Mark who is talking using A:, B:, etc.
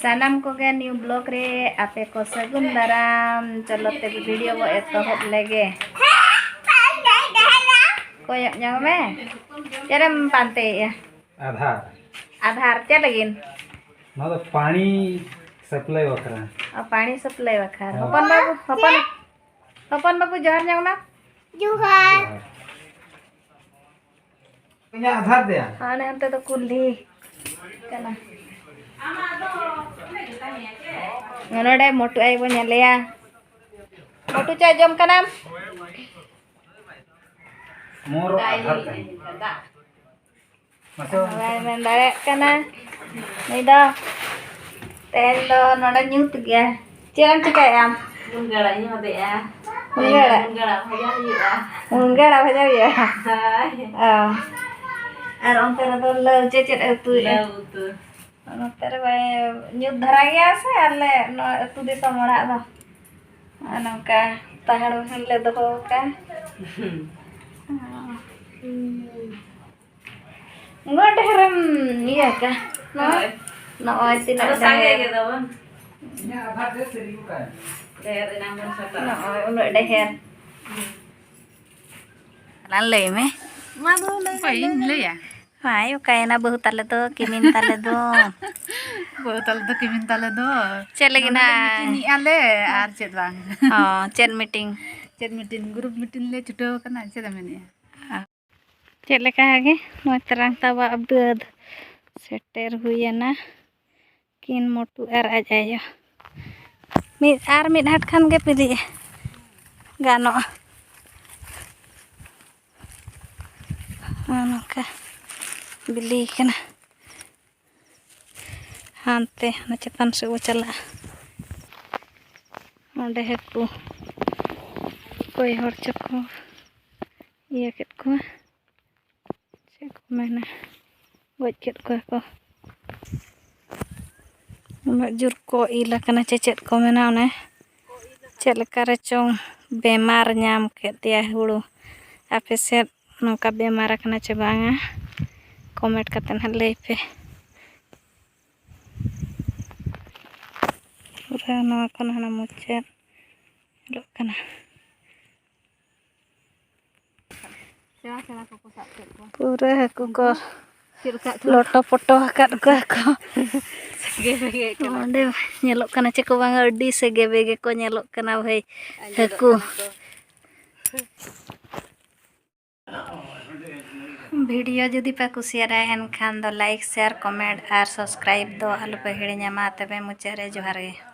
A: सानाम को गे new blog रे आपे को सगुन दाराम। चलो ते वीडियो वो एतोहब लेगे कोयक ᱧᱚᱜ ᱢᱮ ᱪᱮᱫᱮᱢ ᱯᱟᱱᱛᱮᱭᱮᱜᱼᱟ? आधार ᱪᱮᱫ ᱞᱟᱹᱜᱤᱫ?
B: ᱱᱚᱣᱟ ᱫᱚ पानी सप्लाई बखरा।
A: पानी सप्लाई बखरा। हपन बाबू जोहार ᱧᱚᱜ ᱢᱮ। जोहार।
B: इन्हें आधार दे।
A: हाँ ने हमते तो कुल्ली कना। नोडे मोटू आई बो नेलेया। मोटू चाय जम कना।
B: मोर आधार का।
A: मैं दारे कना। नहीं दो। तेल दो नोडे न्यूट गया। चेरम चिकाया। मुंगड़ा न्यू दे आ। मुंगड़ा भजा हुआ। हां। और अंतर तो लव चेचेट उतु अंतर भाई न्यू धरा गया से अले उतु दिसम ओड़ा दो नंका तहड़ ले दो का नोट हरम ये का नो तिना संगे के दो
B: इन्हें आधार दे सेरी का
A: देर नाम सता नो उनो देर लान ले में मा दो ले या हाय कायना बहुत ताले दो किमिन ताले दो बहुत ताले दो किमिन ताले दो चल लगी ना मीटिंग आले आर चेत बांग हां चेत मीटिंग ग्रुप मीटिंग ले छुटो कना चेत मेने चेत लेका आगे नो तरंग तबा अबद सेटर हुयना किन मोटू आर आजायो मिद हाथ खान गे पिली गानो नोका बिली कना हानते ना चेतन से वो चला ओंडे हेकू कोई हर चको ये केत को से को मेना गज केत को जुर को इला कना चेचेत को मेना ओने चेत लेका रे चोंग बेमार नाम केतिया हुड़ू आपे से नोका बेमार कना चे बांगा कमेंट करते ना ले पे पूरा नवा कना ना मुचे लोग कना पूरा हकू को लोटो पटो हकत को ओंडे नेलोक कना चे को बांगा अड्डी से गेबेगे को नेलोक कना भाई हकू वीडियो जदि पे कुसियारा एनखान दो लाइक शेयर कमेंट और सब्सक्राइब दो आलू पे हिड़िया मा तबे मुचारे जोहार गे।